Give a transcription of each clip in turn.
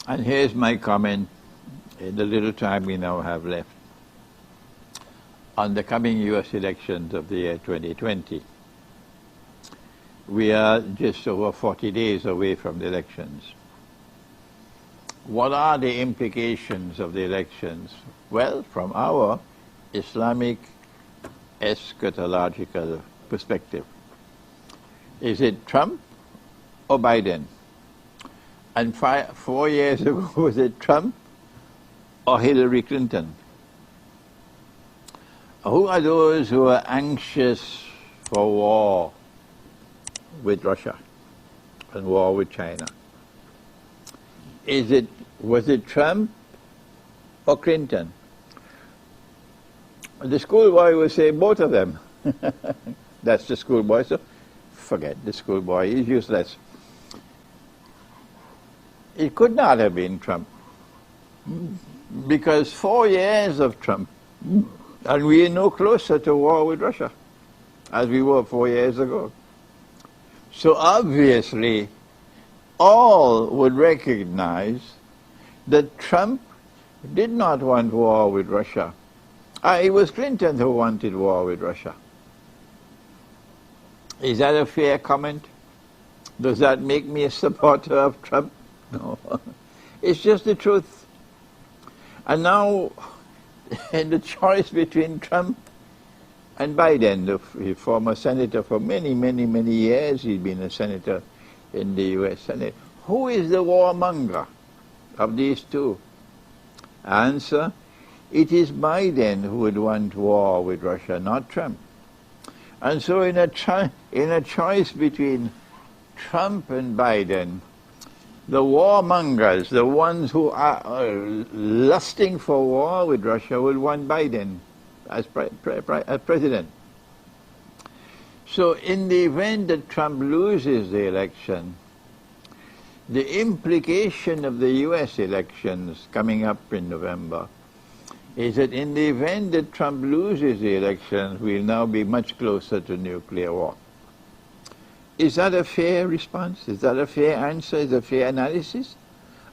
And here's my comment in the little time we now have left on the coming U.S. elections of the year 2020. We are just over 40 days away from the elections. What are the implications of the elections? Well, from our Islamic eschatological perspective, is it Trump or Biden? And 4 years ago, was it Trump or Hillary Clinton? Who are those who are anxious for war with Russia and war with China? Was it Trump or Clinton? The schoolboy will say both of them. That's the schoolboy, so forget the schoolboy, he's useless. It could not have been Trump, because 4 years of Trump, and we are no closer to war with Russia as we were 4 years ago. So obviously, all would recognize that Trump did not want war with Russia. It was Clinton who wanted war with Russia. Is that a fair comment? Does that make me a supporter of Trump? No. It's just the truth. And now, in the choice between Trump and Biden, the former senator for many, many, many years, he's been a senator in the U.S. Senate. Who is the warmonger of these two? Answer, it is Biden who would want war with Russia, not Trump. And so in a choice between Trump and Biden, the warmongers, the ones who are lusting for war with Russia, will want Biden as president. So in the event that Trump loses the election, the implication of the U.S. elections coming up in November is that in the event that Trump loses the elections, we'll now be much closer to nuclear war. Is that a fair response? Is that a fair answer? Is that a fair analysis?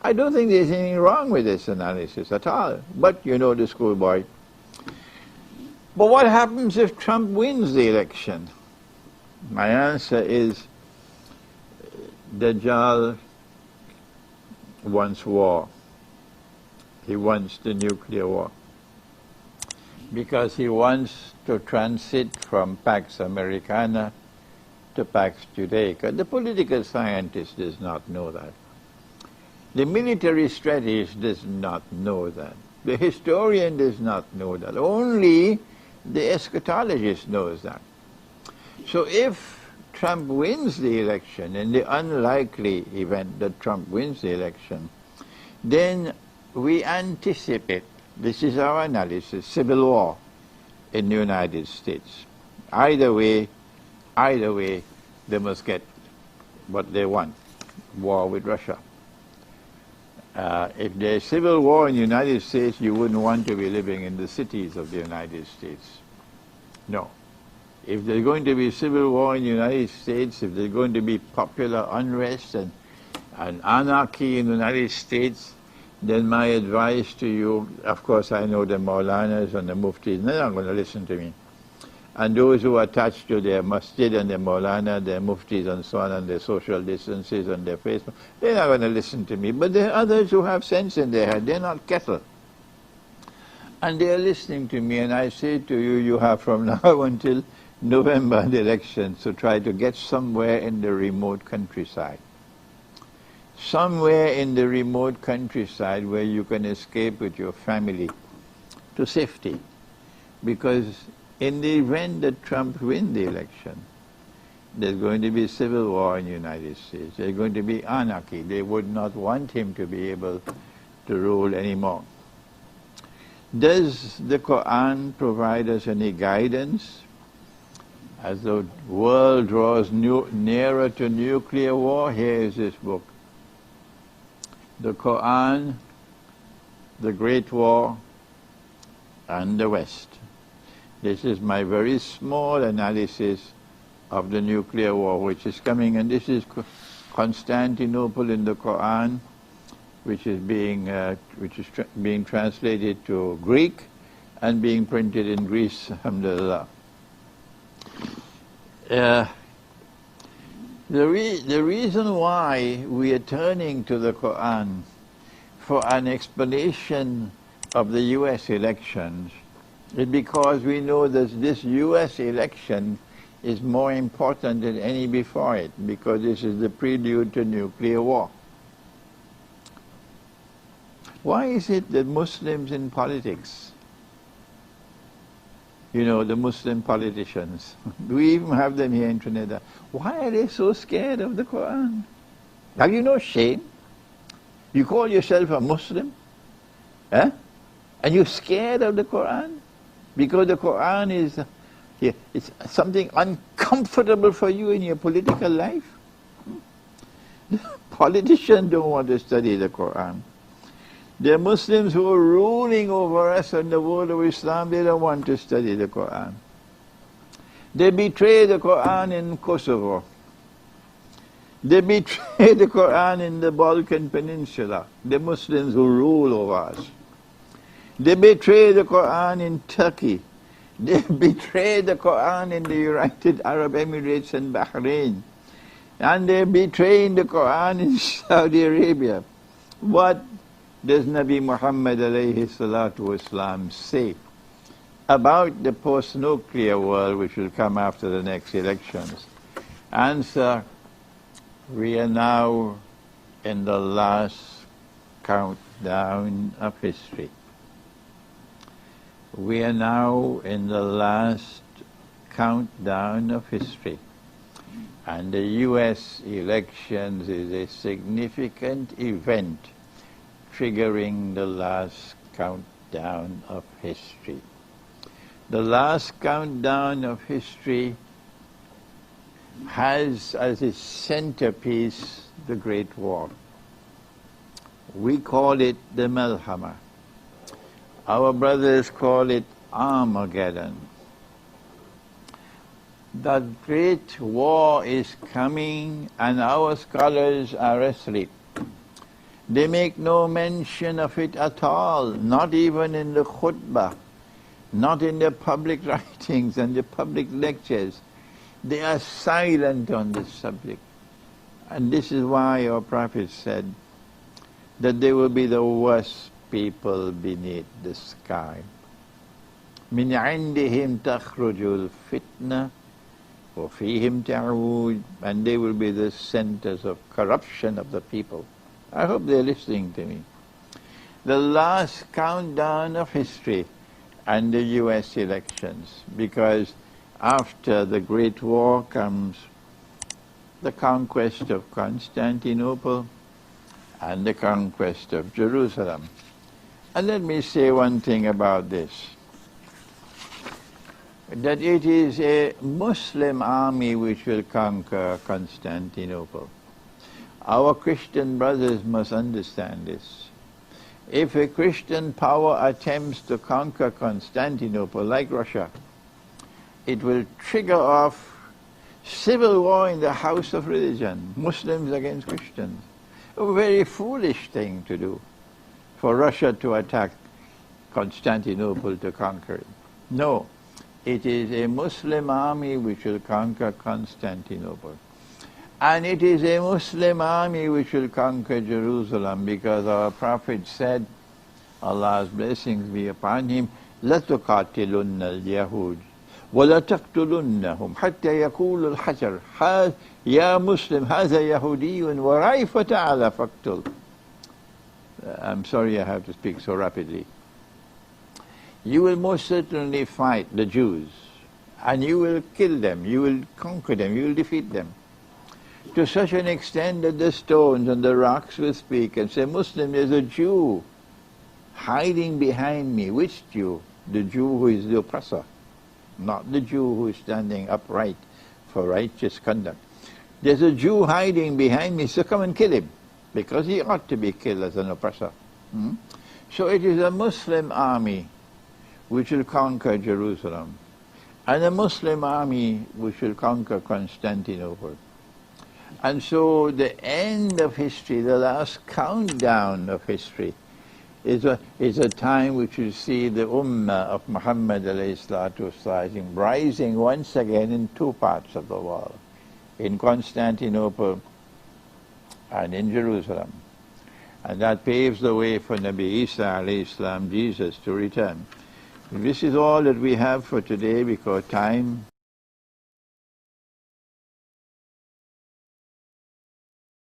I don't think there's anything wrong with this analysis at all. But you know the schoolboy. But what happens if Trump wins the election? My answer is Dajjal wants war. He wants the nuclear war. Because he wants to transit from Pax Americana to Pax Judaica. The political scientist does not know that. The military strategist does not know that. The historian does not know that. Only the eschatologist knows that. So if Trump wins the election, in the unlikely event that Trump wins the election, then we anticipate, this is our analysis, civil war in the United States. Either way, they must get what they want, war with Russia. If there's civil war in the United States, you wouldn't want to be living in the cities of the United States. No. If there's going to be civil war in the United States, if there's going to be popular unrest and anarchy in the United States, then my advice to you, of course I know the Maulanas and the Muftis, they're not going to listen to me. And those who are attached to their masjid and their Maulana, their Muftis and so on, and their social distances and their Facebook, they're not going to listen to me. But there are others who have sense in their head. They're not cattle. And they're listening to me, and I say to you, you have from now until November the elections to try to get somewhere in the remote countryside. Somewhere in the remote countryside where you can escape with your family to safety. Because in the event that Trump wins the election, there's going to be civil war in the United States. There's going to be anarchy. They would not want him to be able to rule anymore. Does the Quran provide us any guidance as the world draws nearer to nuclear war? Here is this book. The Quran, the Great War, and the West. This is my very small analysis of the nuclear war which is coming, and this is Constantinople in the Quran, which is being being translated to Greek and being printed in Greece, alhamdulillah. The reason why we are turning to the Quran for an explanation of the U.S. elections is because we know that this U.S. election is more important than any before it, because this is the prelude to nuclear war. Why is it that Muslims in politics, you know, the Muslim politicians, we even have them here in Trinidad, why are they so scared of the Quran? Have you no shame? You call yourself a Muslim, eh? And you're scared of the Quran? Because the Quran is it's something uncomfortable for you in your political life? Politicians don't want to study the Quran. There are Muslims who are ruling over us in the world of Islam, they don't want to study the Quran. They betray the Quran in Kosovo. They betray the Quran in the Balkan Peninsula, the Muslims who rule over us. They betray the Quran in Turkey. They betray the Quran in the United Arab Emirates and Bahrain. And they're betraying the Quran in Saudi Arabia. What does Nabi Muhammad alayhi salatu wasalam say about the post-nuclear world which will come after the next elections? Answer: we are now in the last countdown of history. We are now in the last countdown of history. And the U.S. elections is a significant event triggering the last countdown of history. The last countdown of history has as its centerpiece the Great War. We call it the Malhama. Our brothers call it Armageddon. The Great War is coming, and our scholars are asleep. They make no mention of it at all, not even in the khutbah, not in their public writings and the public lectures. They are silent on this subject. And this is why our Prophet said that they will be the worst people beneath the sky. مِنْ عِنْدِهِمْ تَخْرُجُ الْفِتْنَةُ وَفِيهِمْ تَعُودُ. And they will be the centers of corruption of the people. I hope they're listening to me. The last countdown of history and the U.S. elections, because after the Great War comes the conquest of Constantinople and the conquest of Jerusalem. And let me say one thing about this, that it is a Muslim army which will conquer Constantinople. Our Christian brothers must understand this. If a Christian power attempts to conquer Constantinople, like Russia, it will trigger off civil war in the house of religion, Muslims against Christians. A very foolish thing to do, for Russia to attack Constantinople to conquer it. No, it is a Muslim army which will conquer Constantinople. And it is a Muslim army which will conquer Jerusalem, because our Prophet said, Allah's blessings be upon him, لَتُقَاتِلُنَّ الْيَهُودِ وَلَتَقْتُلُنَّهُمْ حَتَّى يَقُولُ الْحَجَرُ يَا مُسْلِمْ هَذَا يَهُودِيٌّ وَرَيْفَ تَعَلَى فَاقْتُلْ. I'm sorry I have to speak so rapidly. You will most certainly fight the Jews, and you will kill them, you will conquer them, you will defeat them, to such an extent that the stones and the rocks will speak and say, Muslim, there's a Jew hiding behind me. Which Jew? The Jew who is the oppressor, not the Jew who is standing upright for righteous conduct. There's a Jew hiding behind me, so come and kill him, because he ought to be killed as an oppressor. So it is a Muslim army which will conquer Jerusalem, and a Muslim army which will conquer Constantinople. And so the end of history, the last countdown of history, is a time which you see the Ummah of Muhammad ﷺ rising once again in two parts of the world, in Constantinople and in Jerusalem. And that paves the way for Nabi Isa ﷺ, Jesus, to return. This is all that we have for today, because time